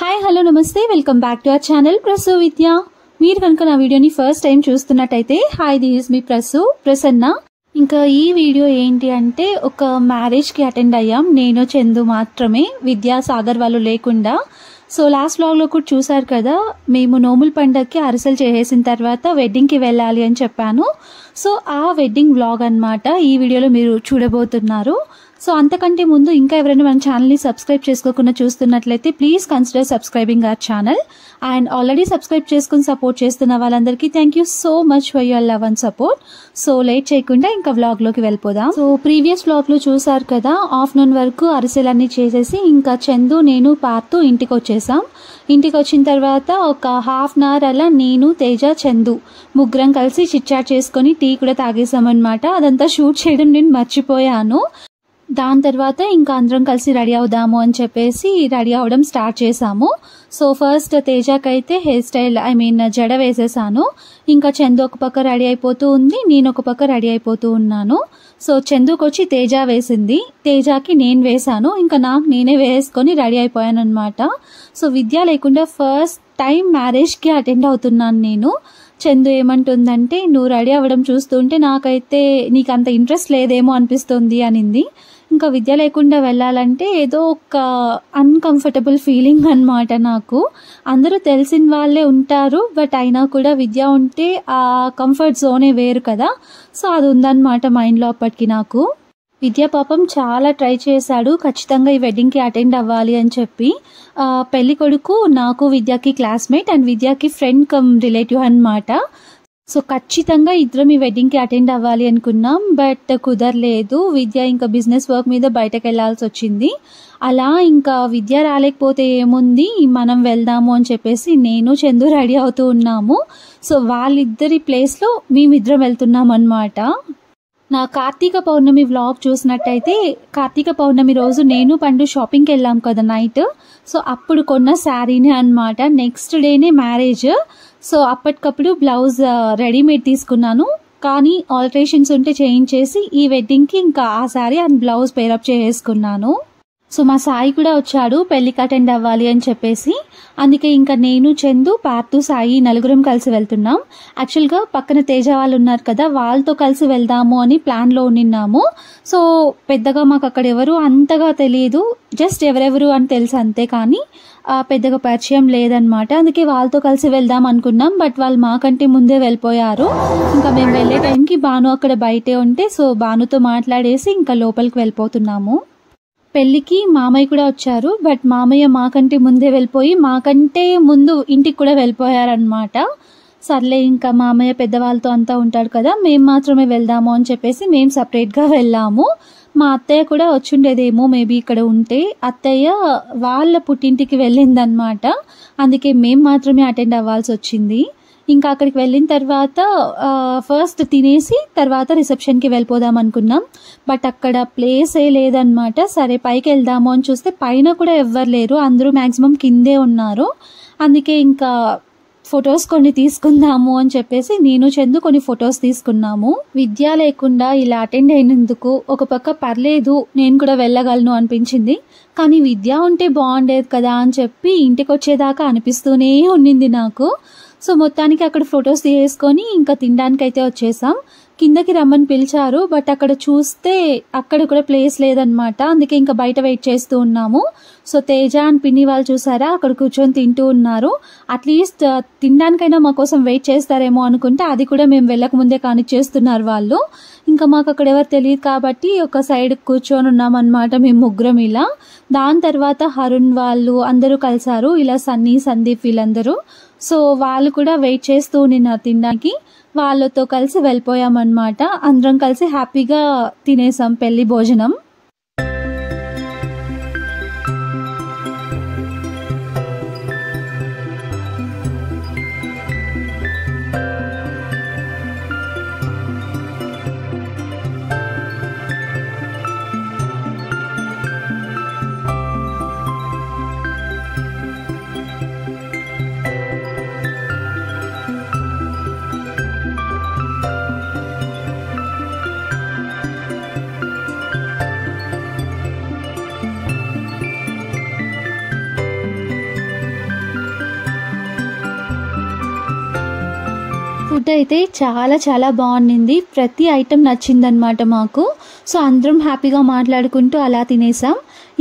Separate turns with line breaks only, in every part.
Hi hello నమస్తే welcome back to our channel Prasu Vidya. మీరు కనుక నా వీడియోని ఫస్ట్ టైం చూస్తున్నట్టయితే hi, this is me Prasanna. ఇంకా ఈ వీడియో ఏంటి అంటే ఒక మ్యారేజ్కి అటెండ్ అయ్యాం, నేను చందు మాత్రమే, విద్యాసాగర్ వాళ్ళు లేకుండా. సో లాస్ట్ వ్లాగ్లో కూడా చూసారు కదా, మేము నోముల పండగకి అరిసెలు చేసేసిన తర్వాత వెడ్డింగ్కి వెళ్ళాలి అని చెప్పాను. సో ఆ వెడ్డింగ్ వ్లాగ్ అన్నమాట ఈ వీడియోలో మీరు చూడబోతున్నారు. సో అంతకంటే ముందు ఇంకా ఎవరైనా మన ఛానల్ని సబ్స్క్రైబ్ చేసుకోకుండా చూస్తున్నట్లయితే please consider subscribing our channel. And already subscribe చేసుకుని సపోర్ట్ చేస్తున్న వాళ్ళందరికీ thank you so much for your love and support. So late చేయకుండా ఇంకా వ్లాగ్లోకి వెళ్ళిపోదాం. సో ప్రీవియస్ వ్లాగ్లో చూసారు కదా, ఆఫ్టర్నూన్ వరకు అరిసెలన్నీ చేసేసి ఇంకా చందు నేను పార్తూ ఇంటికి వచ్చేసాం. ఇంటికి వచ్చిన తర్వాత ఒక హాఫ్ అన్ అవర్ అలా నేను తేజ చందు ముగ్గురం కలిసి చిట్చాట్ చేసుకొని టీ కూడా తాగేసామన్నమాట. అదంతా షూట్ చేయడం నేను మర్చిపోయాను. దాని తర్వాత ఇంకా అందరం కలిసి రెడీ అవుదాము అని చెప్పేసి రెడీ అవ్వడం స్టార్ట్ చేసాము. సో ఫస్ట్ తేజకైతే హెయిర్ స్టైల్ జడ వేసేసాను. ఇంకా చందు ఒక పక్క రెడీ అయిపోతూ ఉంది, నేను ఒక పక్క రెడీ అయిపోతూ ఉన్నాను. సో చందుకు వచ్చి తేజ వేసింది, తేజకి నేను వేసాను. ఇంకా నాకు నేనే వేసుకొని రెడీ అయిపోయాను అనమాట. సో విద్య లేకుండా ఫస్ట్ టైం మ్యారేజ్కి అటెండ్ అవుతున్నాను నేను. చందు ఏమంటుందంటే, నువ్వు రెడీ అవ్వడం చూస్తుంటే నాకైతే నీకు అంత ఇంట్రెస్ట్ లేదేమో అనిపిస్తుంది అనింది. ఇంకా విద్య లేకుండా వెళ్ళాలంటే ఏదో ఒక అన్కంఫర్టబుల్ ఫీలింగ్ అనమాట నాకు. అందరూ తెలిసిన వాళ్ళే ఉంటారు, బట్ అయినా కూడా విద్య ఉంటే ఆ కంఫర్ట్ జోనే వేరు కదా. సో అది ఉందన్నమాట మైండ్లో అప్పటికి నాకు. విద్య పాపం చాలా ట్రై చేశాడు ఖచ్చితంగా ఈ వెడ్డింగ్కి అటెండ్ అవ్వాలి అని చెప్పి. పెళ్లి కొడుకు నాకు విద్యకి క్లాస్మేట్ అండ్ విద్యకి ఫ్రెండ్ కమ్ రిలేటివ్ అన్నమాట. సో ఖచ్చితంగా ఇద్దరం ఈ వెడ్డింగ్కి అటెండ్ అవ్వాలి అనుకున్నాం, బట్ కుదరలేదు. విద్య ఇంకా బిజినెస్ వర్క్ మీద బయటకు వెళ్లాల్సి వచ్చింది. అలా ఇంకా విద్య రాలేకపోతే ఏముంది, మనం వెళ్దాము అని చెప్పేసి నేను చందు రెడీ అవుతూ ఉన్నాము. సో వాళ్ళిద్దరి ప్లేస్లో మేమిద్దరం వెళ్తున్నాం అన్నమాట. నా కార్తీక పౌర్ణమి వ్లాగ్ చూసినట్టయితే, కార్తీక పౌర్ణమి రోజు నేను పండు షాపింగ్కి వెళ్ళాం కదా నైట్. సో అప్పుడు కొన్న శారీనే అన్నమాట. నెక్స్ట్ డేనే మ్యారేజ్. సో అప్పటికప్పుడు బ్లౌజ్ రెడీమేడ్ తీసుకున్నాను, కానీ ఆల్టరేషన్స్ ఉంటే చేయించేసి ఈ వెడ్డింగ్కి ఇంకా ఆ శారీ అండ్ బ్లౌజ్ పేరప్ చేసుకున్నాను. సో మా సాయి కూడా వచ్చాడు పెళ్లికి అటెండ్ అవ్వాలి అని చెప్పేసి. అందుకే ఇంకా నేను చందు పార్థు సాయి నలుగురం కలిసి వెళ్తున్నాం. యాక్చువల్గా పక్కన తేజ వాళ్ళు ఉన్నారు కదా, వాళ్ళతో కలిసి వెళ్దాము అని ప్లాన్లో ఉన్నాము. సో పెద్దగా మాకు అక్కడ ఎవరు అంతగా తెలియదు, జస్ట్ ఎవరెవరు అని తెలుసు అంతే, కానీ పెద్దగా పరిచయం లేదనమాట. అందుకే వాళ్ళతో కలిసి వెళ్దాం అనుకున్నాం, బట్ వాళ్ళు మాకంటే ముందే వెళ్ళిపోయారు. ఇంకా మేము వెళ్ళే టైంకి భాను అక్కడ బయటే ఉంటే, సో భానుతో మాట్లాడేసి ఇంకా లోపలికి వెళ్ళిపోతున్నాము. పెళ్లికి మామయ్య కూడా వచ్చారు, బట్ మామయ్య మాకంటే ముందే వెళ్ళిపోయి మాకంటే ముందు ఇంటికి కూడా వెళ్ళిపోయారనమాట. సర్లే ఇంకా మామయ్య పెద్దవాళ్ళతో అంతా ఉంటాడు కదా, మేము మాత్రమే వెళ్దాము అని చెప్పేసి మేము సపరేట్గా వెళ్ళాము. మా అత్తయ్య కూడా వచ్చుండేదేమో మేబీ ఇక్కడ ఉంటే, అత్తయ్య వాళ్ళ పుట్టింటికి వెళ్ళిందనమాట. అందుకే మేము మాత్రమే అటెండ్ అవ్వాల్సి వచ్చింది. ఇంకా అక్కడికి వెళ్ళిన తర్వాత ఫస్ట్ తినేసి తర్వాత రిసెప్షన్కి వెళ్ళిపోదాం అనుకున్నాం, బట్ అక్కడ ప్లేసే లేదనమాట. సరే పైకి వెళ్దాము అని చూస్తే పైన కూడా ఎవ్వరు లేరు, అందరూ మ్యాక్సిమం కిందే ఉన్నారు. అందుకే ఇంకా ఫొటోస్ కొన్ని తీసుకుందాము అని చెప్పేసి నేను చందు కొన్ని ఫొటోస్ తీసుకున్నాము. విద్య లేకుండా ఇలా అటెండ్ అయినందుకు ఒక పక్క పర్లేదు, నేను కూడా వెళ్ళగలను అనిపించింది, కానీ విద్య ఉంటే బాగుండేది కదా అని చెప్పి ఇంటికి వచ్చేదాకా అనిపిస్తూనే ఉండింది నాకు. సో మొత్తానికి అక్కడ ఫొటోస్ తీసుకొని ఇంకా తినడానికి అయితే వచ్చేసాం. కిందకి రమ్మని పిలిచారు, బట్ అక్కడ చూస్తే అక్కడ కూడా ప్లేస్ లేదనమాట. అందుకే ఇంకా బయట వెయిట్ చేస్తూ ఉన్నాము. సో తేజ అండ్ పిన్ని వాళ్ళు చూసారా, అక్కడ కూర్చొని తింటూ ఉన్నారు. అట్లీస్ట్ తినడానికైనా మా కోసం వెయిట్ చేస్తారేమో అనుకుంటే అది కూడా మేము వెళ్ళక ముందే కానిచ్చేస్తున్నారు వాళ్ళు. ఇంకా మాకు అక్కడ ఎవరు తెలియదు కాబట్టి ఒక సైడ్ కూర్చొని ఉన్నాం అనమాట మేము ముగ్గురం ఇలా. దాని తర్వాత హరుణ్ వాళ్ళు అందరూ కలిసారు, ఇలా సన్నీ సందీప్ వీళ్ళందరూ. సో వాళ్ళు కూడా వెయిట్ చేస్తూ ఉన్నారు తినడానికి. వాళ్ళతో కలిసి వెళ్ళిపోయామన్నమాట. అందరం కలిసి హ్యాపీగా తినేసాం పెళ్లి భోజనం. ఫుడ్ అయితే చాలా చాలా బాగుండింది. ప్రతి ఐటెం నచ్చిందనమాట మాకు. సో అందరం హ్యాపీగా మాట్లాడుకుంటూ అలా తినేసాం.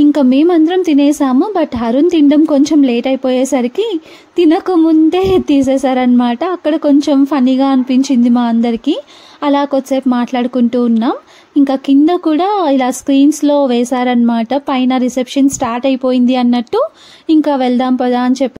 ఇంకా మేమందరం తినేసాము. బట్ అరుణ్ తినడం కొంచెం లేట్ అయిపోయేసరికి తినకముందే తీసేశారనమాట. అక్కడ కొంచెం ఫన్నీగా అనిపించింది మా అందరికీ. అలా కొద్దిసేపు మాట్లాడుకుంటూ ఉన్నాం. ఇంకా కింద కూడా ఇలా స్క్రీన్స్లో వేశారనమాట. పైన రిసెప్షన్ స్టార్ట్ అయిపోయింది అన్నట్టు ఇంకా వెళ్దాం పదా అని చెప్పి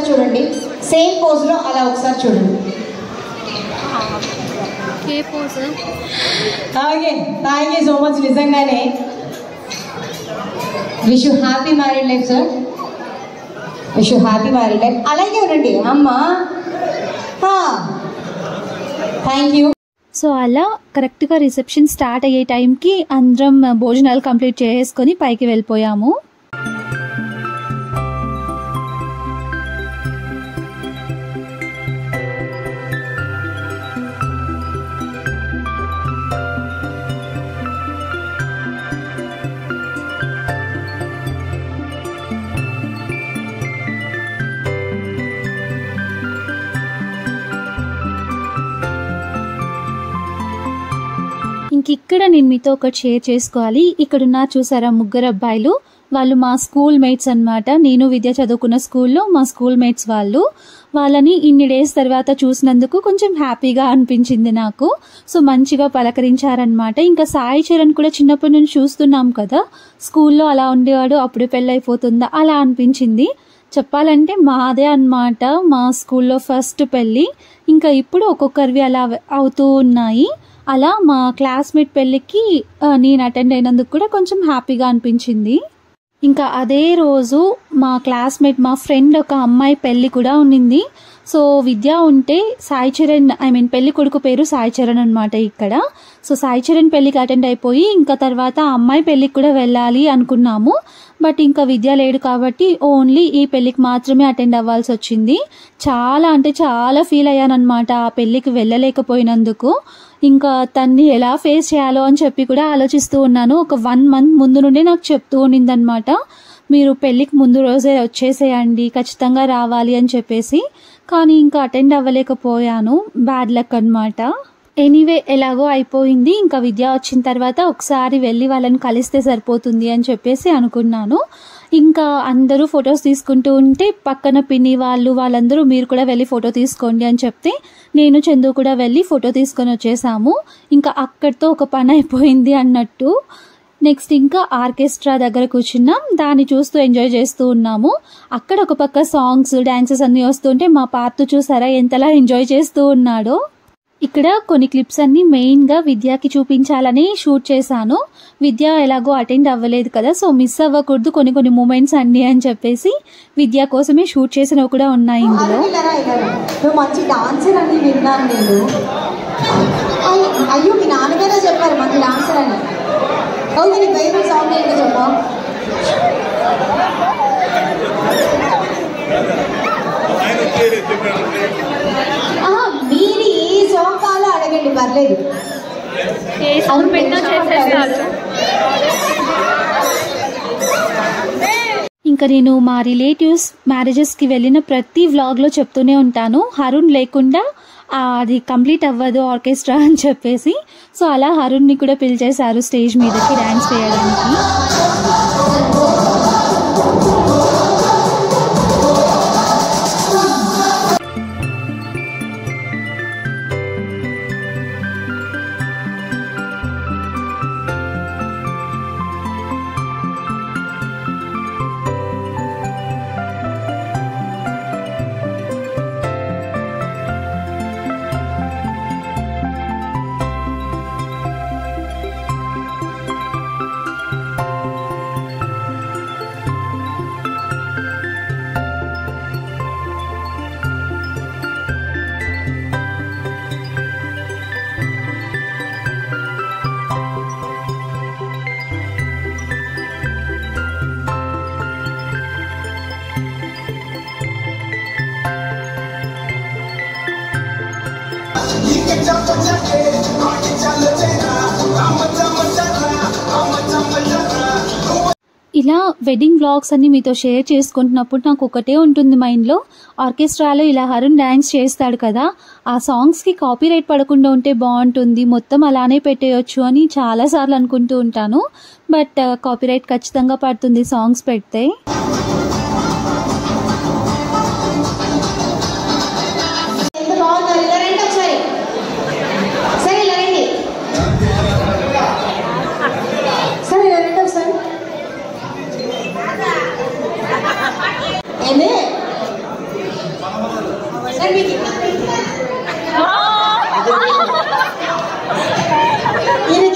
చూడండి. సేమ్ పోజ్ లో అలా ఒకసారి చూడండి.
ఏ పోజ్?
అలాగే థ్యాంక్ యూ సో మచ్. నిజంగానే wish you happy married life sir. Wish you happy married life. అలాగే ఉండండి అమ్మా. Thank you.
సో అలా కరెక్ట్గా రిసెప్షన్ స్టార్ట్ అయ్యే టైంకి అందరం భోజనాలు కంప్లీట్ చేసుకొని పైకి వెళ్ళిపోయాము. ఇక్కడ నేను మీతో ఒకటి షేర్ చేసుకోవాలి. ఇక్కడున్న చూసారా ముగ్గురు అబ్బాయిలు, వాళ్ళు మా స్కూల్ మేట్స్ అనమాట. నేను విద్య చదువుకున్న స్కూల్లో మా స్కూల్ మేట్స్ వాళ్ళు. వాళ్ళని ఇన్ని డేస్ తర్వాత చూసినందుకు కొంచెం హ్యాపీగా అనిపించింది నాకు. సో మంచిగా పలకరించారనమాట. ఇంకా సాయి చరణ్ కూడా చిన్నప్పటి నుంచి చూస్తున్నాం కదా, స్కూల్లో అలా ఉండేవాడు, అప్పుడు పెళ్ళైపోతుందా అలా అనిపించింది. చెప్పాలంటే మాదే అన్నమాట మా స్కూల్లో ఫస్ట్ పెళ్ళి. ఇంకా ఇప్పుడు ఒక్కొక్కరివి అలా అవుతూ ఉన్నాయి. అలా మా క్లాస్మేట్ పెళ్ళికి నేను అటెండ్ అయినందుకు కూడా కొంచెం హ్యాపీగా అనిపించింది. ఇంకా అదే రోజు మా క్లాస్మేట్ మా ఫ్రెండ్ ఒక అమ్మాయి పెళ్ళి కూడా ఉన్నింది. సో విద్య ఉంటే సాయి చరణ్ పెళ్లి కొడుకు పేరు సాయి చరణ్ అనమాట ఇక్కడ. సో సాయి చరణ్ పెళ్లికి అటెండ్ అయిపోయి ఇంకా తర్వాత ఆ అమ్మాయి పెళ్లికి కూడా వెళ్ళాలి అనుకున్నాము. బట్ ఇంకా విద్య లేడు కాబట్టి ఓన్లీ ఈ పెళ్లికి మాత్రమే అటెండ్ అవ్వాల్సి వచ్చింది. చాలా అంటే చాలా ఫీల్ అయ్యానమాట ఆ పెళ్లికి వెళ్ళలేకపోయినందుకు. ఇంకా తన్ని ఎలా ఫేస్ చేయాలో అని చెప్పి కూడా ఆలోచిస్తూ ఉన్నాను. ఒక 1 month ముందు నుండి నాకు చెప్తూ ఉన్నిందనమాట, మీరు పెళ్లికి ముందు రోజే వచ్చేసేయండి, ఖచ్చితంగా రావాలి అని చెప్పేసి. కానీ ఇంకా అటెండ్ అవ్వలేకపోయాను. బ్యాడ్ లక్ అనమాట. ఎనీవే ఎలాగో అయిపోయింది. ఇంకా విద్య వచ్చిన తర్వాత ఒకసారి వెళ్ళి వాళ్ళని కలిస్తే సరిపోతుంది అని చెప్పేసి అనుకున్నాను. ఇంకా అందరూ ఫొటోస్ తీసుకుంటూ ఉంటే పక్కన పిన్ని వాళ్ళందరూ మీరు కూడా వెళ్ళి ఫోటో తీసుకోండి అని చెప్తే నేను చందు కూడా వెళ్ళి ఫోటో తీసుకొని వచ్చేసాము. ఇంకా అక్కడితో ఒక పని అయిపోయింది అన్నట్టు. నెక్స్ట్ ఇంకా ఆర్కెస్ట్రా దగ్గర కూర్చున్నాం. దాన్ని చూస్తూ ఎంజాయ్ చేస్తూ ఉన్నాము. అక్కడ ఒక పక్క సాంగ్స్ డాన్సెస్ అన్నీ వస్తుంటే మా పార్తు చూసారా ఎంతలా ఎంజాయ్ చేస్తూ ఉన్నాడో. ఇక్కడ కొన్ని క్లిప్స్ అన్ని మెయిన్గా విద్యకి చూపించాలని షూట్ చేశాను. విద్య ఎలాగో అటెండ్ అవ్వలేదు కదా, సో మిస్ అవ్వకూడదు కొన్ని మూమెంట్స్ అన్ని అని చెప్పేసి విద్య కోసమే షూట్ చేసినవి కూడా ఉన్నాయి ఇందులో.
మంచి డాన్సర్ అని విన్నాను నేను. అయ్యో మీ నాన్నగారే చెప్పారు మంచి డాన్సర్ అని. ఓకే నీ ఫేవరెట్ సాంగ్ ఏంటో చెప్పా. మీరు ఏ సాంగ్ కావాలో అడగండి పర్లేదు.
ఇంకా నేను మా రిలేటివ్స్ మ్యారేజెస్కి వెళ్ళిన ప్రతి వ్లాగ్లో చెప్తూనే ఉంటాను, అరుణ్ లేకుండా అది కంప్లీట్ అవ్వదు ఆర్కెస్ట్రా అని చెప్పేసి. సో అలా అరుణ్ని కూడా పిలిచేశారు స్టేజ్ మీదకి డాన్స్ వేయడానికి. ఇలా వెడ్డింగ్ వ్లాగ్స్ అన్ని మీతో షేర్ చేసుకుంటున్నప్పుడు నాకు ఒకటే ఉంటుంది మైండ్లో, ఆర్కెస్ట్రాలో ఇలా హరుణ్ డ్యాన్స్ చేస్తాడు కదా, ఆ సాంగ్స్కి కాపీరైట్ పడకుండా ఉంటే బాగుంటుంది, మొత్తం అలానే పెట్టేయచ్చు అని చాలాసార్లు అనుకుంటూ ఉంటాను. బట్ కాపీరైట్ ఖచ్చితంగా పడుతుంది సాంగ్స్ పెడితే.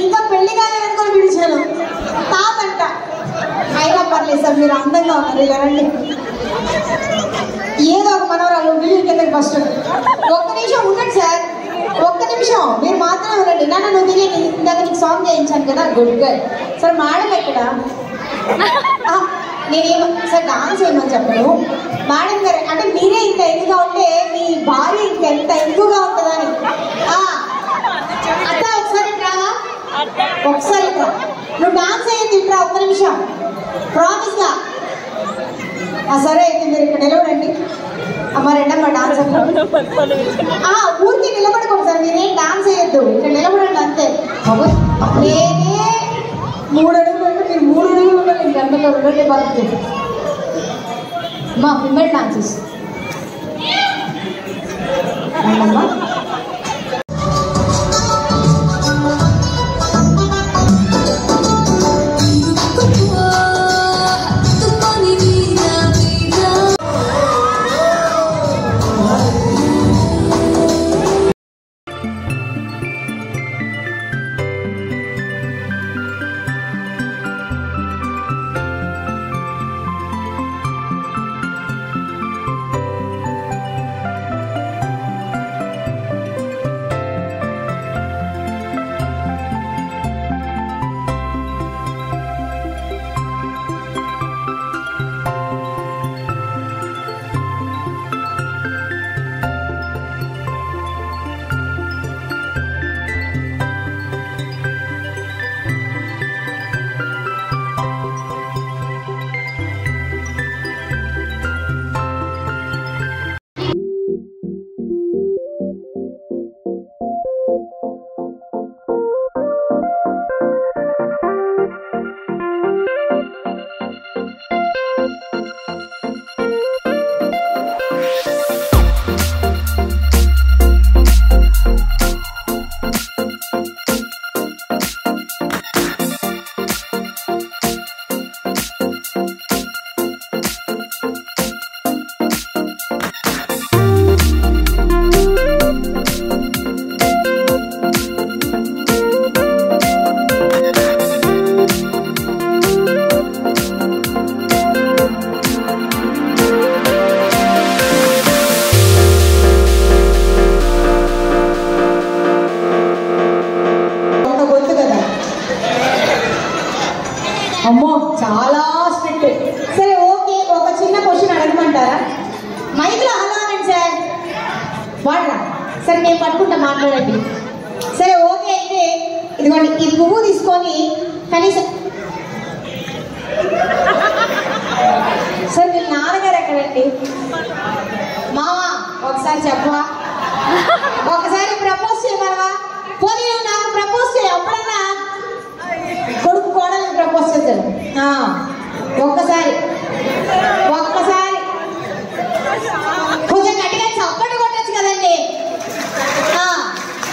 ఇంకా పెళ్లి కాలేదనుకొని పిలిచాను తాతంట. అయినా పర్లేదు సార్, మీరు అందంగా ఉన్నారు, ఇలా రండి. ఏదో ఒక మనవరాలు బిల్లు కిందకి ఫస్ట్. ఒక్క నిమిషం ఉండండి సార్, ఒక్క నిమిషం మీరు మాత్రమే ఉండండి. నువ్వు తెలియదు, ఇందాక నీకు సాంగ్ చేయించాను కదా, గుడ్ గర్ల్. సార్ మేడం ఎక్కడ? నేనేమో సార్ డాన్స్ ఏమని చెప్పను మేడం గారు, అంటే మీరే ఇంత ఎదుగుగా ఉంటే మీ భార్య ఇంక ఎంత ఎదుగుగా ఉంటుందని. అత్త ఒకసారి రావా, ఒకసారి నువ్వు డాన్స్ అయ్యింది ఇట్రా, ఒక్క నిమిషం ప్రామిస్ గా. సరే అయితే మీరు ఇక్కడ నిలబడండి. అమ్మ రెండమ్మ డాన్స్ ఊరికి నిలబడుకోండి సార్, మీరేం డాన్స్ వేయద్దు, ఇక్కడ నిలబడండి అంతే. నేనే 3 అడుగులు అంటే మీరు 3 అడుగులు ఉండాలి, ఇంక గంటలో ఉండండి బాగుంటుంది. మా ఫిమేల్ డాన్సెస్ అమ్మా. అమ్మో చాలా స్ట్రిక్ట్. సరే ఓకే, ఒక చిన్న క్వశ్చన్ అడగమంటారా? మైక్లో హలో అనండి సార్. వాడరా సరే, నేను పట్టుకుంటా, మాట్లాడండి. సరే ఓకే అయితే ఇదిగోండి, ఈ పువ్వు తీసుకొని కనీసం సార్, వీళ్ళ నాన్నగారు ఎక్కడండి? మావా ఒకసారి చెప్పవా, ఒకసారి ప్రపోజ్ చేయమనవా? పోనీ నాకు ప్రపోజ్ చేయ, అప్పుడన్నా కొడుకు కోడలికి ప్రపోజ్ చేశాడు. ఒక్కసారి కొంచెం గట్టిగా చప్పట్లు కొట్టచ్చు కదండి.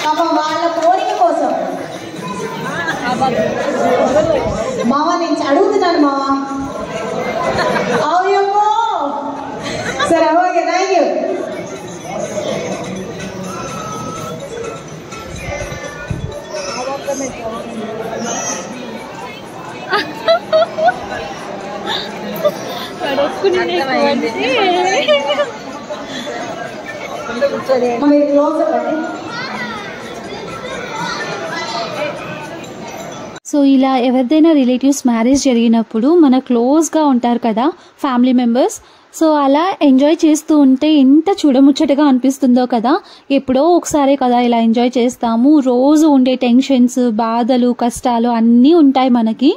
పాపం వాళ్ళ కోరిక కోసం. మావా నేను అడుగుతున్నాను మావా. అవుయమ్మో సరే ఓకే, థ్యాంక్ యూ.
సో ఇలా ఎవరిదైనా రిలేటివ్స్ మ్యారేజ్ జరిగినప్పుడు మన క్లోజ్గా ఉంటారు కదా ఫ్యామిలీ మెంబర్స్, సో అలా ఎంజాయ్ చేస్తూ ఉంటే ఎంత చూడముచ్చటగా అనిపిస్తుందో కదా. ఎప్పుడో ఒకసారే కదా ఇలా ఎంజాయ్ చేస్తాము. రోజు ఉండే టెన్షన్స్, బాధలు, కష్టాలు అన్నీ ఉంటాయి మనకి.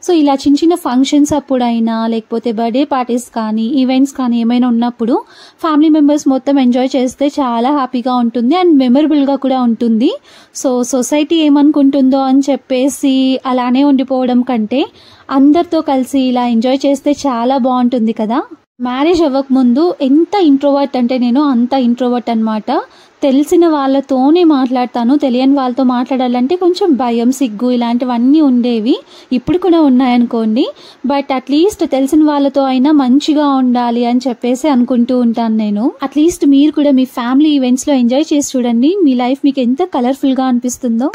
సో ఇలా చిన్న చిన్న ఫంక్షన్స్ అప్పుడైనా లేకపోతే బర్త్డే పార్టీస్ కానీ ఈవెంట్స్ కానీ ఏమైనా ఉన్నప్పుడు ఫ్యామిలీ మెంబర్స్ మొత్తం ఎంజాయ్ చేస్తే చాలా హ్యాపీగా ఉంటుంది అండ్ మెమరబుల్గా కూడా ఉంటుంది. సో సొసైటీ ఏమనుకుంటుందో అని చెప్పేసి అలానే ఉండిపోవడం కంటే అందరితో కలిసి ఇలా ఎంజాయ్ చేస్తే చాలా బాగుంటుంది కదా. మ్యారేజ్ అవ్వక ముందు ఎంత ఇంట్రోవర్ట్ అంటే నేను అంత ఇంట్రోవర్ట్ అనమాట. తెలిసిన వాళ్ళతోనే మాట్లాడతాను, తెలియని వాళ్ళతో మాట్లాడాలంటే కొంచెం భయం, సిగ్గు ఇలాంటివన్నీ ఉండేవి. ఇప్పుడు కూడా ఉన్నాయనుకోండి. బట్ అట్లీస్ట్ తెలిసిన వాళ్ళతో అయినా మంచిగా ఉండాలి అని చెప్పేసి అనుకుంటూ ఉంటాను నేను. అట్లీస్ట్ మీరు కూడా మీ ఫ్యామిలీ ఈవెంట్స్లో ఎంజాయ్ చేసి చూడండి, మీ లైఫ్ మీకు ఎంత కలర్ఫుల్గా అనిపిస్తుందో.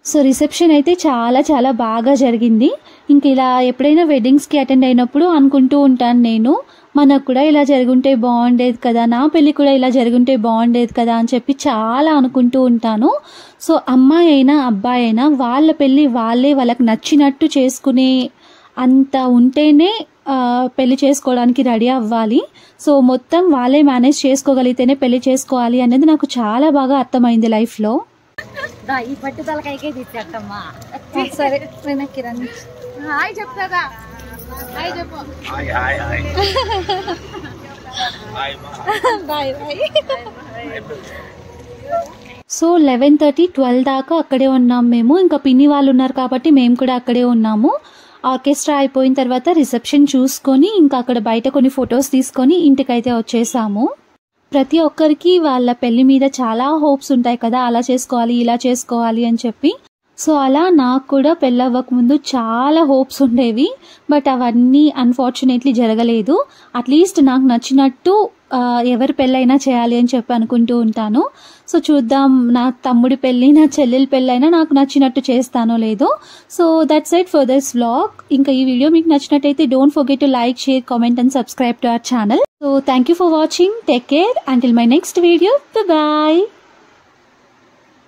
సో రిసెప్షన్ అయితే చాలా చాలా బాగా జరిగింది. ఇంక ఇలా ఎప్పుడైనా వెడ్డింగ్స్కి అటెండ్ అయినప్పుడు అనుకుంటూ ఉంటాను నేను, మనకు కూడా ఇలా జరుగుంటే బాగుండేది కదా, నా పెళ్ళి కూడా ఇలా జరుగుంటే బాగుండేది కదా అని చెప్పి చాలా అనుకుంటూ ఉంటాను. సో అమ్మాయి అయినా అబ్బాయి అయినా వాళ్ళ పెళ్ళి వాళ్ళకి నచ్చినట్టు చేసుకునే అంత ఉంటేనే పెళ్లి చేసుకోవడానికి రెడీ అవ్వాలి. సో మొత్తం వాళ్ళే మేనేజ్ చేసుకోగలిగితేనే పెళ్లి చేసుకోవాలి అనేది నాకు చాలా బాగా అర్థమైంది లైఫ్లో.
ఈ పట్టుదలకైకే తీసేటమ్మా.
సరే నేను కిరణ్
హాయ్ చెప్తాదా, హాయ్ చెప్పు.
Bye bye. సో 11:30, 12 దాకా అక్కడే ఉన్నాం మేము. ఇంకా పిన్ని వాళ్ళు ఉన్నారు కాబట్టి మేము కూడా అక్కడే ఉన్నాము. ఆర్కెస్ట్రా అయిపోయిన తర్వాత రిసెప్షన్ చూసుకొని ఇంకా అక్కడ బయట కొన్ని ఫొటోస్ తీసుకొని ఇంటికైతే వచ్చేసాము. ప్రతి ఒక్కరికి వాళ్ళ పెళ్లి మీద చాలా హోప్స్ ఉంటాయి కదా, అలా చేసుకోవాలి ఇలా చేసుకోవాలి అని చెప్పి. సో అలా నాకు కూడా పెళ్ళి అవ్వకముందు చాలా హోప్స్ ఉండేవి. బట్ అవన్నీ అన్ఫార్చునేట్లీ జరగలేదు. అట్లీస్ట్ నాకు నచ్చినట్టు ఎవరి పెళ్ళైనా చేయాలి అని చెప్పి అనుకుంటూ ఉంటాను. సో చూద్దాం, నా తమ్ముడి పెళ్ళి, నా చెల్లెల పెళ్ళైనా నాకు నచ్చినట్టు చేస్తానో లేదో. So that's it for this vlog. ఇంకా ఈ వీడియో మీకు నచ్చినట్టయితే don't forget to like, share, comment and subscribe to our channel. So thank you for watching. Take care until my next video. Bye bye.